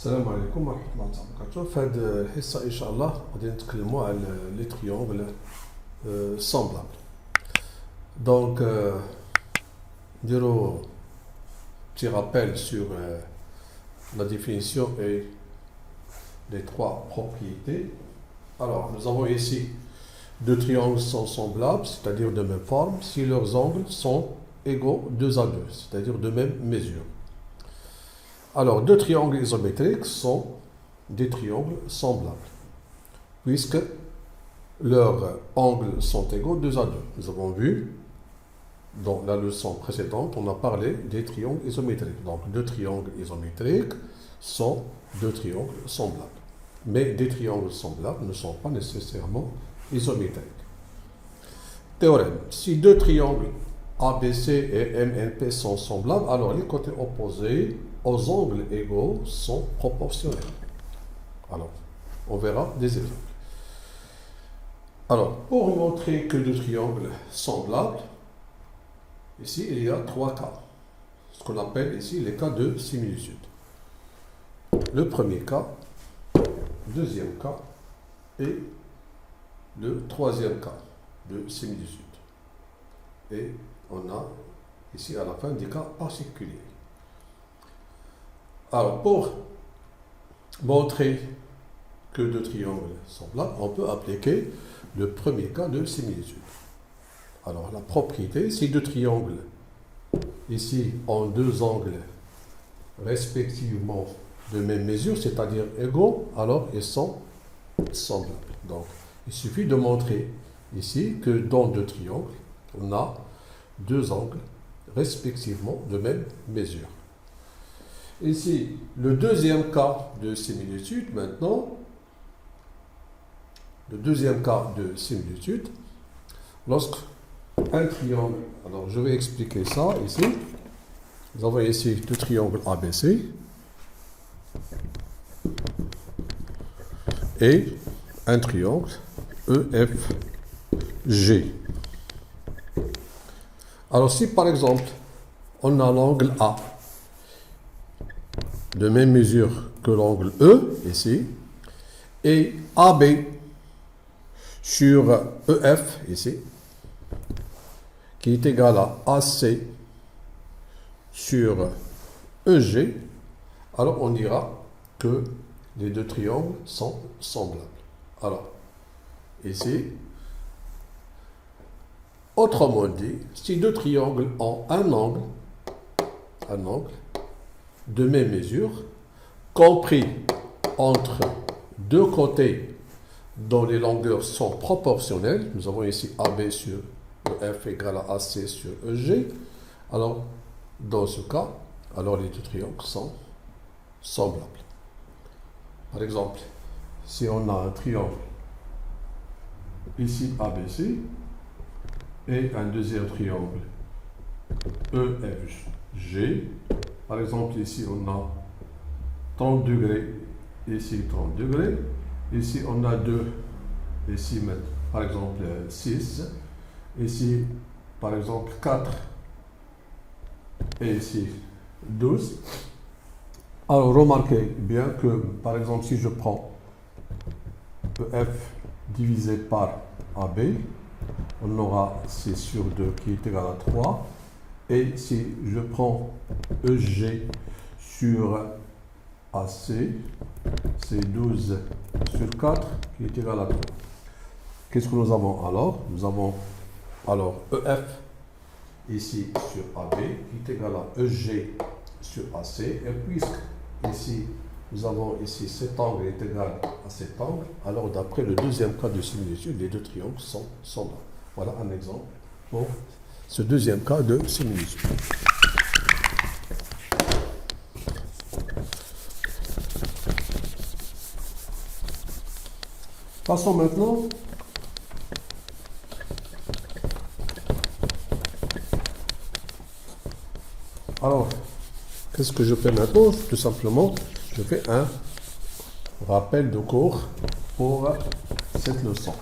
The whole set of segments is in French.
السلام عليكم ورحمة الله وبركاته. في هذه الحصة إن شاء الله غادي نتكلموا على لي تريونغل سامبلابل. دونك نديرو petit rappel sur la définition et les trois propriétés. Alors, nous avons ici deux triangles sont semblables, c'est-à-dire de même forme, si leurs angles sont égaux 2 à 2, c'est-à-dire de même mesure. Alors, deux triangles isométriques sont des triangles semblables, puisque leurs angles sont égaux 2 à 2. Nous avons vu, dans la leçon précédente, on a parlé des triangles isométriques. Donc, deux triangles isométriques sont deux triangles semblables. Mais des triangles semblables ne sont pas nécessairement isométriques. Théorème. Si deux triangles ABC et MNP sont semblables, alors les côtés opposés aux angles égaux sont proportionnels. Alors, on verra des exemples. Alors, pour montrer que deux triangles semblables, ici, il y a trois cas. Ce qu'on appelle ici les cas de similitude. Le premier cas, deuxième cas et le troisième cas de similitude. Et on a ici à la fin des cas particuliers. Alors, pour montrer que deux triangles sont semblables, on peut appliquer le premier cas de similitude. Alors, la propriété, si deux triangles ici ont deux angles respectivement de même mesure, c'est-à-dire égaux, alors ils sont semblables. Donc, il suffit de montrer ici que dans deux triangles, on a deux angles respectivement de même mesure. Ici, le deuxième cas de similitude, maintenant, le deuxième cas de similitude, lorsque un triangle, alors je vais expliquer ça ici, nous avons ici deux triangles ABC et un triangle EFG. Alors si par exemple, on a l'angle A, de même mesure que l'angle E, ici, et AB sur EF, ici, qui est égal à AC sur EG, alors on dira que les deux triangles sont semblables. Alors, ici, autrement dit, si deux triangles ont un angle de même mesure, compris entre deux côtés dont les longueurs sont proportionnelles, nous avons ici AB sur EF égale à AC sur EG, alors dans ce cas, alors les deux triangles sont semblables. Par exemple, si on a un triangle ici ABC et un deuxième triangle EFG, par exemple ici on a 30 degrés, ici 30 degrés, ici on a 2, ici par exemple 6, ici par exemple 4 et ici 12. Alors remarquez bien que par exemple si je prends EF divisé par AB, on aura 6 sur 2 qui est égal à 3. Et si je prends EG sur AC, c'est 12 sur 4 qui est égal à 3. Qu'est-ce que nous avons alors? Nous avons alors EF ici sur AB qui est égal à EG sur AC. Et puisque ici, nous avons ici cet angle est égal à cet angle, alors d'après le deuxième cas de similitude, les deux triangles sont semblables. Voilà un exemple pour ce deuxième cas de similitude. Passons maintenant alors, qu'est-ce que je fais maintenant? Tout simplement, je fais un rappel de cours pour cette leçon.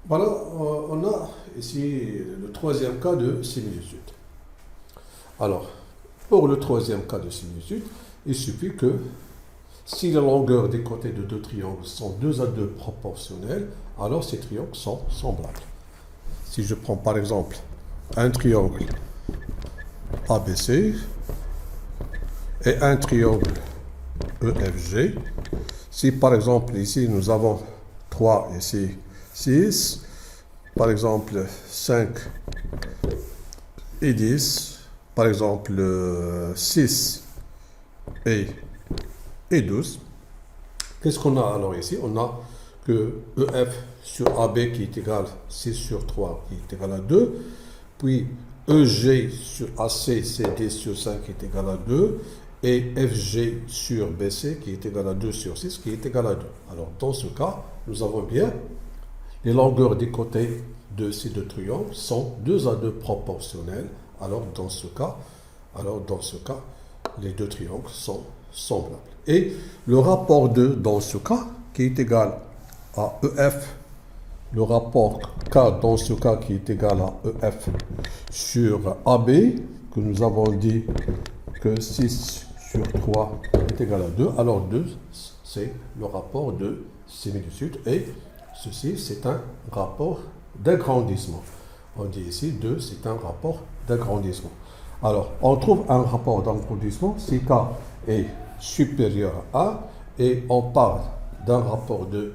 Voilà, on a ici le troisième cas de similitude. Alors, Pour le troisième cas de similitude, il suffit que si les longueurs des côtés de deux triangles sont 2 à 2 proportionnelles, alors ces triangles sont semblables. Si je prends par exemple un triangle ABC et un triangle EFG, si par exemple ici nous avons 3 ici 6, par exemple 5 et 10, par exemple 6 et 12, qu'est-ce qu'on a alors ici? On a que EF sur AB qui est égal à 6 sur 3 qui est égal à 2, puis EG sur AC, CD sur 5 qui est égal à 2, et FG sur BC qui est égal à 2 sur 6 qui est égal à 2. Alors dans ce cas, nous avons bien les longueurs des côtés de ces deux triangles sont 2 à 2 proportionnelles. Alors dans ce cas, les deux triangles sont semblables. Et le rapport 2 dans ce cas, qui est égal à EF, le rapport K dans ce cas qui est égal à EF sur AB, que nous avons dit que 6 sur 3 est égal à 2. Alors 2, c'est le rapport de similitude et ceci, c'est un rapport d'agrandissement. On dit ici 2, c'est un rapport d'agrandissement. Alors, on trouve un rapport d'agrandissement si K est supérieur à 1 et on parle d'un rapport de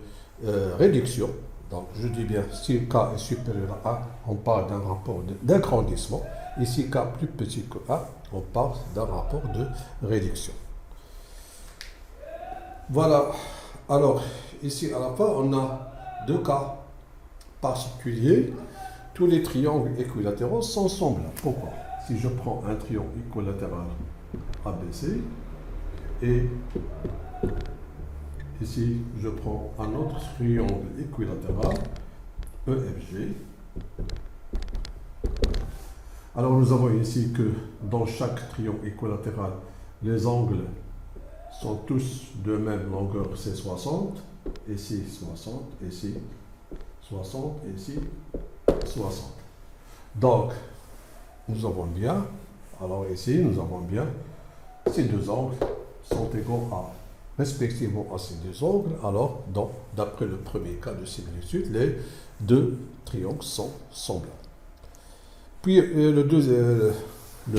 réduction. Donc, je dis bien, si K est supérieur à 1, on parle d'un rapport d'agrandissement. Et si K plus petit que 1, on parle d'un rapport de réduction. Voilà. Alors, ici, à la fin, on a deux cas particuliers. Tous les triangles équilatéraux sont semblables. Pourquoi? Si je prends un triangle équilatéral ABC et ici je prends un autre triangle équilatéral EFG, alors nous avons ici que dans chaque triangle équilatéral, les angles sont tous de même longueur, c'est 60, ici 60, ici 60, ici 60. Donc, nous avons bien, alors ici, nous avons bien, ces deux angles sont égaux à, respectivement à ces deux angles, alors, d'après le premier cas de similitude, les deux triangles sont semblables. Puis, le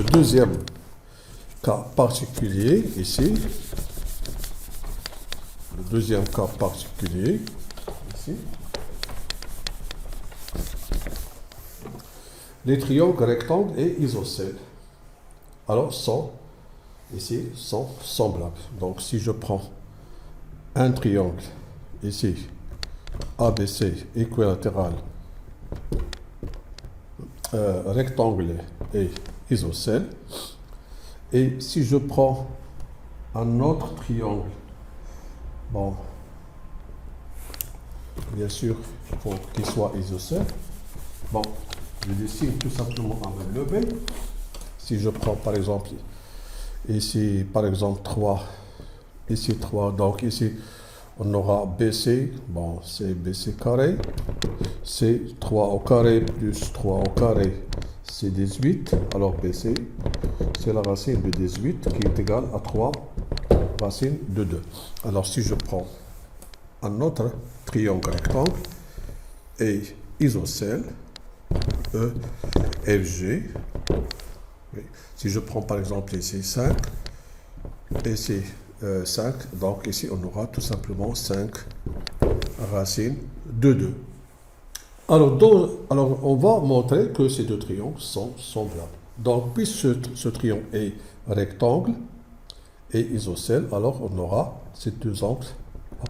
deuxième cas particulier, ici, le deuxième cas particulier, ici, les triangles rectangles et isocèles, alors sont semblables. Donc si je prends un triangle ici, ABC équilatéral, rectangle et isocèle, et si je prends un autre triangle, bon, bien sûr, il faut qu'il soit isocèle, bon, je dessine tout simplement avec le B. Si je prends par exemple ici, par exemple 3, ici 3, donc ici on aura BC, bon c'est BC carré, c'est 3 au carré plus 3 au carré, c'est 18, alors BC c'est la racine de 18 qui est égale à 3 racine de 2. Alors si je prends un autre triangle rectangle et isocèle, EFG, oui. Si je prends par exemple ici 5, ici 5, donc ici on aura tout simplement 5 racines de 2. Alors on va montrer que ces deux triangles sont semblables. Donc puisque ce triangle est rectangle et isocèle, alors on aura ces deux angles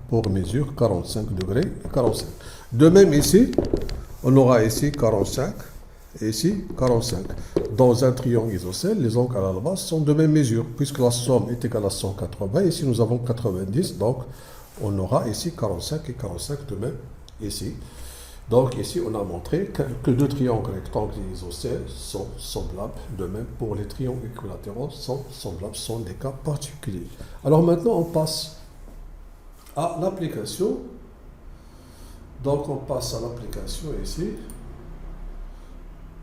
pour mesure 45 degrés et 45. De même ici, on aura ici 45 et ici 45. Dans un triangle isocèle, les angles à la base sont de même mesure, puisque la somme est égale à 180. Ici, nous avons 90, donc on aura ici 45 et 45 de même ici. Donc ici, on a montré que deux triangles rectangles et isocèles sont semblables. De même, pour les triangles équilatéraux sont semblables, sont des cas particuliers. Alors maintenant, on passe à l'application. Donc on passe à l'application ici.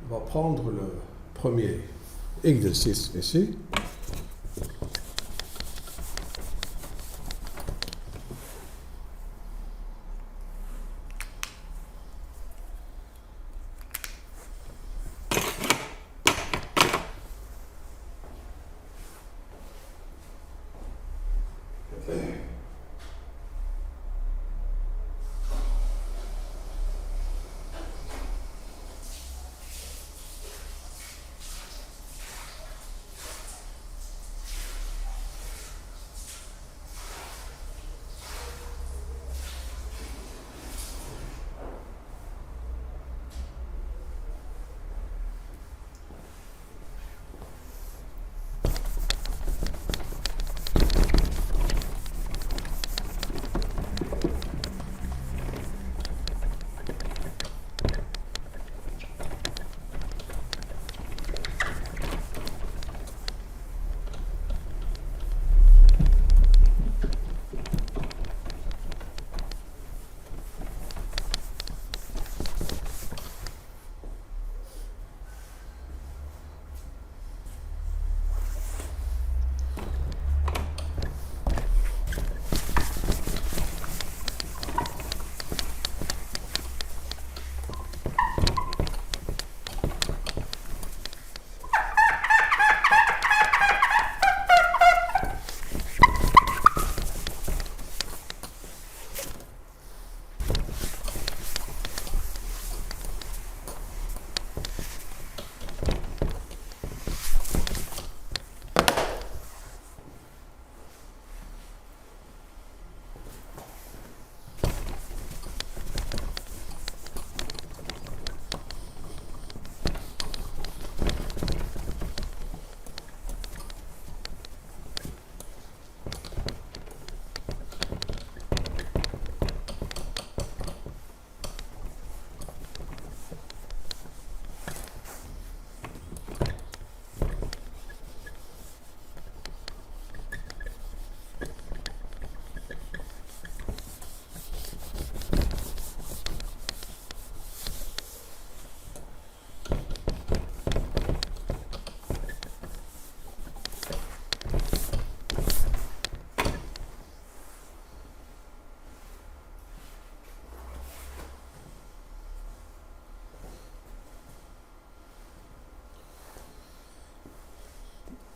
On va prendre le premier exercice ici.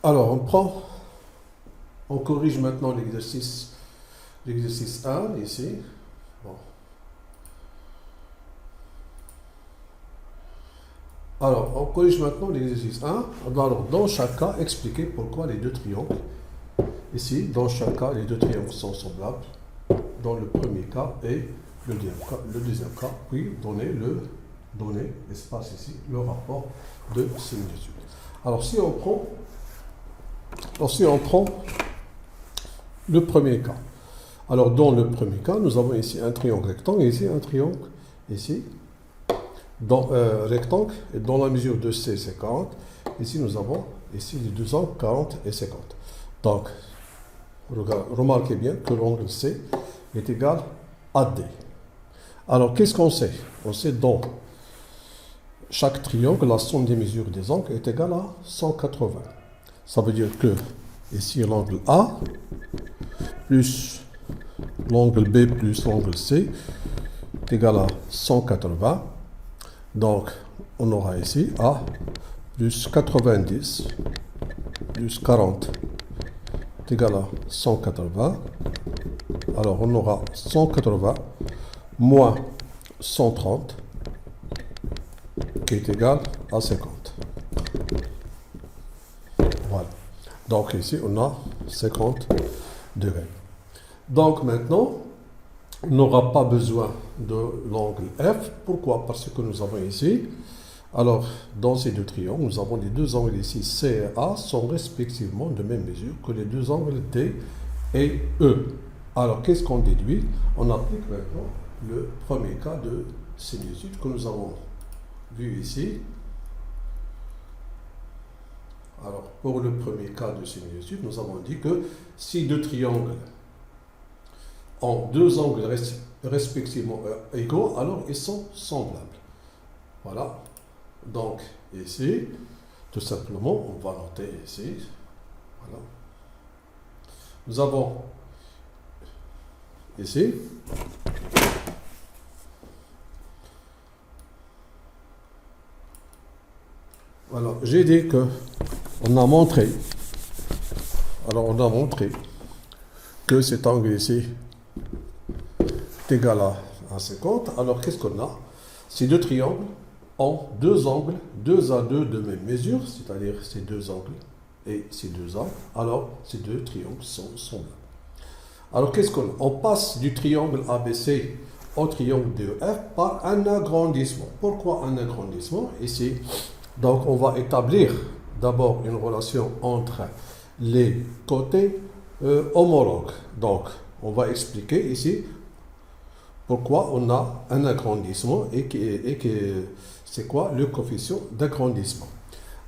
Alors, on corrige maintenant l'exercice 1 ici. Bon. Alors, on corrige maintenant l'exercice 1. Alors, dans chaque cas, expliquer pourquoi les deux triangles. Ici, dans chaque cas, les deux triangles sont semblables. Dans le premier cas et le deuxième cas, puis donner, espace ici, le rapport de similitude. Alors, si on prend le premier cas. Alors, dans le premier cas, nous avons ici un triangle rectangle et ici un triangle ici. Rectangle, et dans la mesure de C, c'est 40. Ici, nous avons ici les deux angles 40 et 50. Donc, remarquez bien que l'angle C est égal à D. Alors, qu'est-ce qu'on sait? On sait dans chaque triangle, la somme des mesures des angles est égale à 180. Ça veut dire que ici, l'angle A plus l'angle B plus l'angle C est égal à 180. Donc, on aura ici A plus 90 plus 40 est égal à 180. Alors, on aura 180 moins 130 qui est égal à 50. Voilà. Donc, ici, on a 50 degrés. Donc, maintenant, on n'aura pas besoin de l'angle F. Pourquoi? Parce que nous avons ici, alors dans ces deux triangles, nous avons les deux angles ici C et A sont respectivement de même mesure que les deux angles D et E. Alors qu'est-ce qu'on déduit? On applique maintenant le premier cas de similitude que nous avons vu ici. Alors pour le premier cas de similitude, nous avons dit que si deux triangles ont deux angles respectivement égaux, alors ils sont semblables. Voilà. Donc, ici, tout simplement, on va noter ici. Voilà. Nous avons ici voilà, j'ai dit que on a montré que cet angle ici égal à 50. Alors, qu'est-ce qu'on a? Ces deux triangles ont deux angles, 2 à 2 de même mesure, c'est-à-dire ces deux angles et ces deux angles. Alors, ces deux triangles sont semblables. Alors, qu'est-ce qu'on a? On passe du triangle ABC au triangle DEF par un agrandissement. Pourquoi un agrandissement? Ici, donc, on va établir d'abord une relation entre les côtés homologues. Donc, on va expliquer ici pourquoi on a un agrandissement et c'est quoi le coefficient d'agrandissement.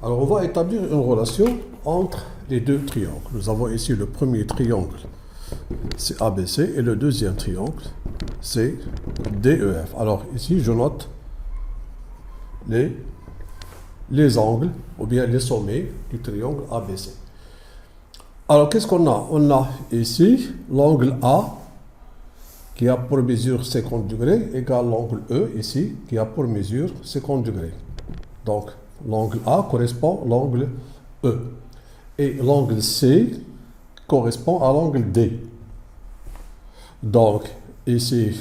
Alors, on va établir une relation entre les deux triangles. Nous avons ici le premier triangle, c'est ABC, et le deuxième triangle, c'est DEF. Alors, ici, je note les angles, ou bien les sommets du triangle ABC. Alors, qu'est-ce qu'on a? On a ici l'angle A, qui a pour mesure 50 degrés, égale l'angle E, ici, qui a pour mesure 50 degrés. Donc, l'angle A correspond à l'angle E. Et l'angle C correspond à l'angle D. Donc, ici,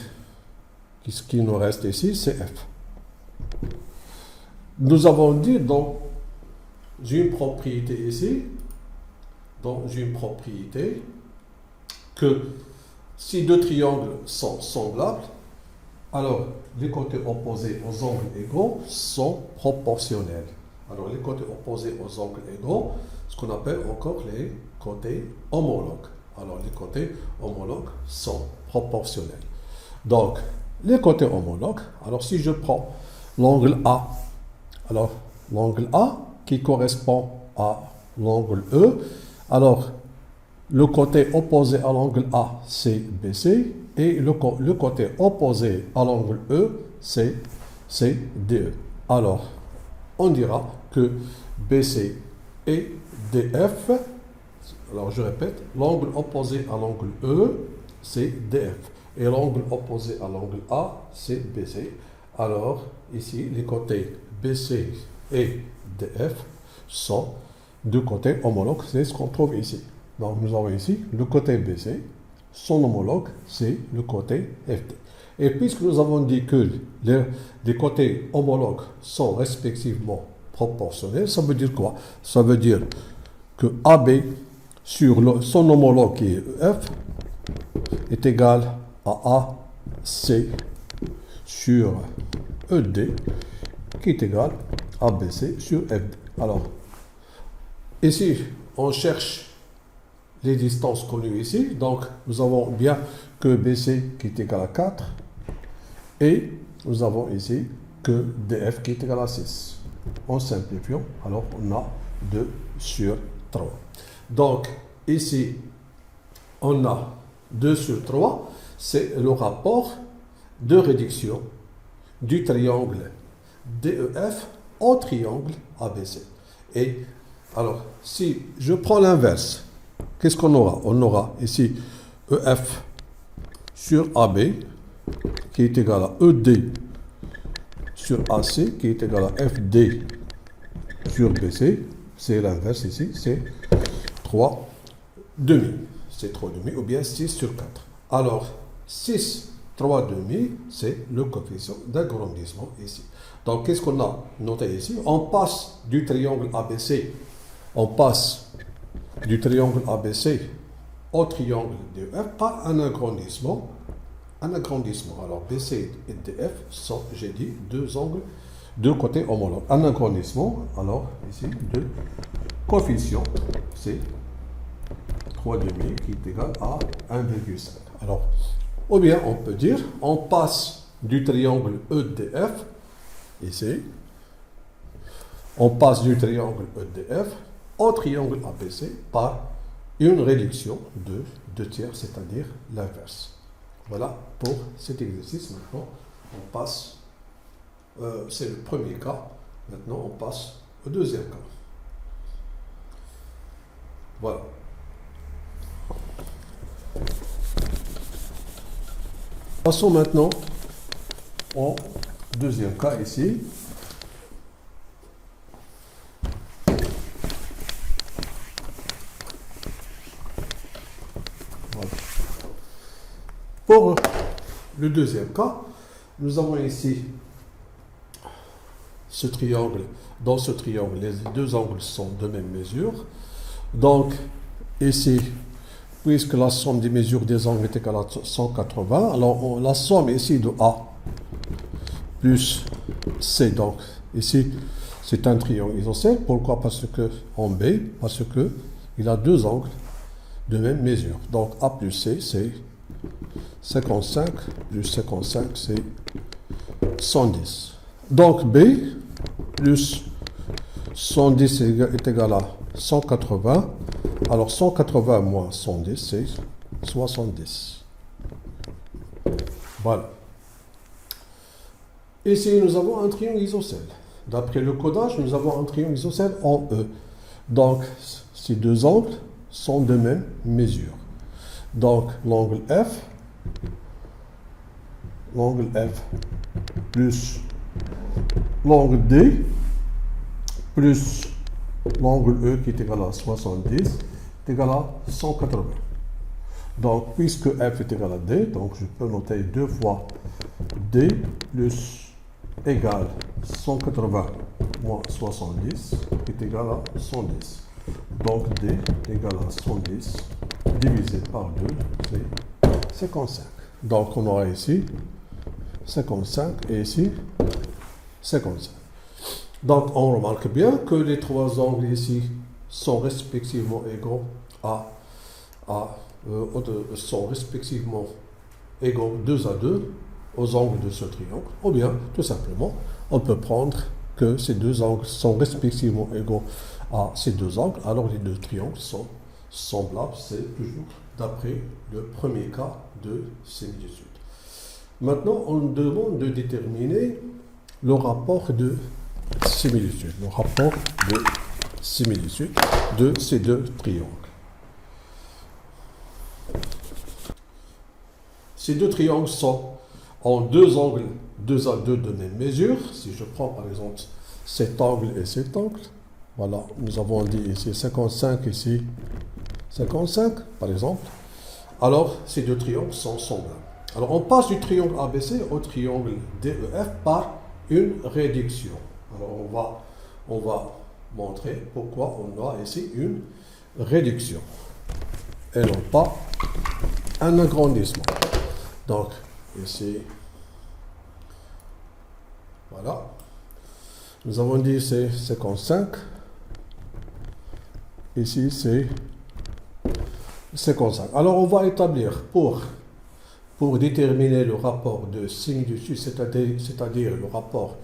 ce qui nous reste ici, c'est F. Nous avons dit dans une propriété ici, que si deux triangles sont semblables, alors les côtés opposés aux angles égaux sont proportionnels. Alors les côtés opposés aux angles égaux, ce qu'on appelle encore les côtés homologues. Alors les côtés homologues sont proportionnels. Donc les côtés homologues, alors si je prends l'angle A, alors l'angle A qui correspond à l'angle E, alors le côté opposé à l'angle A, c'est BC, et le côté opposé à l'angle E, c'est DE. Alors, on dira que BC et DF, alors je répète, l'angle opposé à l'angle E, c'est DF, et l'angle opposé à l'angle A, c'est BC. Alors, ici, les côtés BC et DF sont deux côtés homologues, c'est ce qu'on trouve ici. Donc nous avons ici le côté BC, son homologue, c'est le côté FD. Et puisque nous avons dit que les côtés homologues sont respectivement proportionnels, ça veut dire quoi? Ça veut dire que AB sur son homologue qui est EF est égal à AC sur ED qui est égal à ABC sur FD. Alors, ici, on cherche les distances connues ici. Donc, nous avons bien que BC qui est égal à 4 et nous avons ici que DF qui est égal à 6. En simplifiant, alors on a 2 sur 3. Donc, ici, on a 2 sur 3. C'est le rapport de réduction du triangle DEF au triangle ABC. Et alors, si je prends l'inverse, qu'est-ce qu'on aura? On aura ici EF sur AB qui est égal à ED sur AC qui est égal à FD sur BC. C'est l'inverse ici, c'est 3 demi. C'est 3 demi ou bien 6 sur 4. Alors, 6, 3 demi, c'est le coefficient d'agrandissement ici. Donc, qu'est-ce qu'on a noté ici? On passe du triangle ABC, au triangle DEF par un agrandissement. Alors, BC et DF sont, j'ai dit, deux côtés homologues. Un agrandissement, alors, ici, de coefficient, c'est 3 demi qui est égal à 1,5. Alors, ou bien on peut dire, on passe du triangle EDF, ici, on passe du triangle EDF au triangle ABC par une réduction de 2 tiers, c'est-à-dire l'inverse. Voilà pour cet exercice. Maintenant, on passe, c'est le premier cas, maintenant on passe au deuxième cas. Voilà. Passons maintenant au deuxième cas ici. Voilà. Pour le deuxième cas, nous avons ici ce triangle. Dans ce triangle, les deux angles sont de même mesure. Donc, ici, puisque la somme des mesures des angles est égale à 180, alors la somme ici de A plus C, donc ici c'est un triangle isocèle. Pourquoi? Parce que en B, parce que il a deux angles de même mesure. Donc A plus C, c'est 55 plus 55, c'est 110. Donc B plus 110 est égal à 180. Alors 180 moins 110, c'est 70. Voilà. Ici, nous avons un triangle isocèle. D'après le codage, nous avons un triangle isocèle en E. Donc, ces deux angles sont de même mesure. Donc, l'angle F plus l'angle D plus l'angle E qui est égal à 70 est égal à 180. Donc, puisque F est égal à D, donc je peux noter 2 fois D plus égal 180 moins 70 est égal à 110. Donc, D égale à 110 divisé par 2, c'est 55. Donc, on aura ici 55 et ici 55. Donc, on remarque bien que les trois angles ici sont respectivement égaux sont respectivement égaux 2 à 2 aux angles de ce triangle. Ou bien, tout simplement, on peut prendre que ces deux angles sont respectivement égaux à ces deux angles. Alors, les deux triangles sont semblables. C'est toujours d'après le premier cas de similitude. Maintenant, on demande de déterminer le rapport de similitude. Le rapport de similitude de ces deux triangles. Ces deux triangles ont deux angles 2 à 2 de même mesure. Si je prends par exemple cet angle et cet angle, Voilà, nous avons dit ici 55, ici 55, par exemple. Alors, ces deux triangles sont semblables. Alors, on passe du triangle ABC au triangle DEF par une réduction. Alors, on va montrer pourquoi on a ici une réduction et non pas un agrandissement. Donc, ici, voilà. Nous avons dit c'est 55. Ici, c'est 55. Alors, on va établir pour déterminer le rapport de signe du dessus, c'est-à-dire le rapport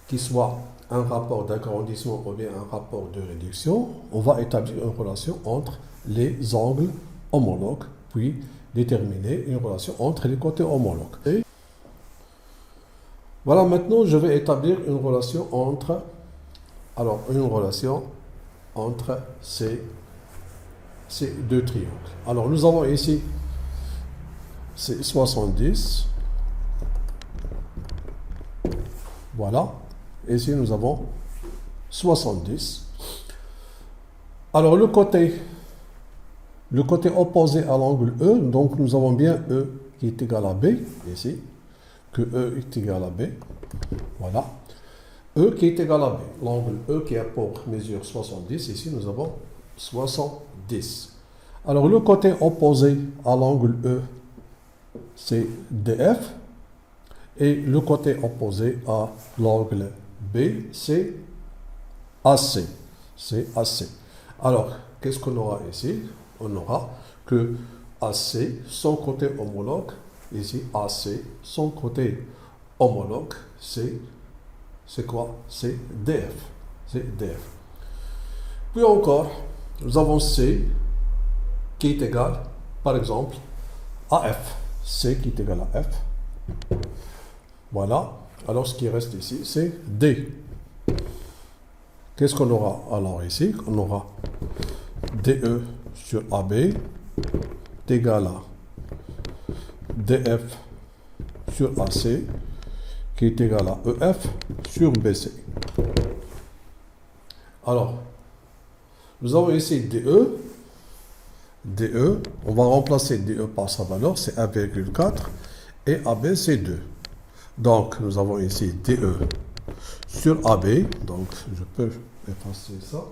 qui soit un rapport d'agrandissement ou bien un rapport de réduction, on va établir une relation entre les angles homologues, puis déterminer une relation entre les côtés homologues. Et voilà, maintenant je vais établir une relation entre, ces deux triangles. Alors nous avons ici, c'est 70. Voilà. Ici, nous avons 70. Alors, le côté opposé à l'angle E, donc nous avons bien E qui est égal à B, ici, que E est égal à B. Voilà. E qui est égal à B. L'angle E qui a pour mesure 70, ici, nous avons 70. Alors, le côté opposé à l'angle E, c'est DF. Et le côté opposé à l'angle B, c'est AC. C'est AC. Alors, qu'est-ce qu'on aura ici? On aura que AC, son côté homologue, ici AC, son côté homologue, c'est quoi? C'est DF. C'est DF. Puis encore, nous avons C qui est égal, par exemple, à F. C qui est égal à F. Voilà. Alors, ce qui reste ici, c'est D. Qu'est-ce qu'on aura alors ici? On aura DE sur AB est égal à DF sur AC qui est égal à EF sur BC. Alors, nous avons ici DE. DE, on va remplacer DE par sa valeur, c'est 1,4 et AB c'est 2. Donc, nous avons ici DE sur AB. Donc, je peux effacer ça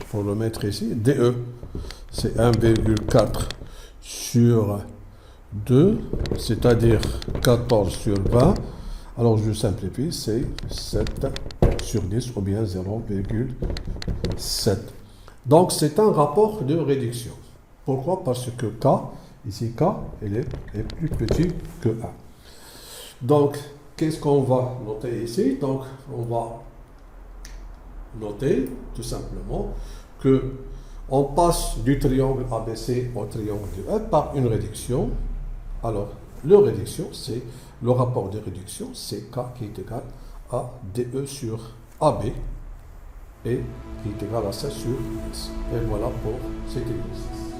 pour le mettre ici. DE, c'est 1,4 sur 2, c'est-à-dire 14 sur 20. Alors, je simplifie, c'est 7 sur 10 ou bien 0,7. Donc, c'est un rapport de réduction. Pourquoi? Parce que K, ici K, il est plus petit que 1. Donc, qu'est-ce qu'on va noter ici? Donc, on va noter tout simplement que on passe du triangle ABC au triangle de E par une réduction. Alors, le réduction, c'est le rapport de réduction, c'est K qui est égal à DE sur AB et qui est égal à 7 sur 10. Et voilà pour cet exercice.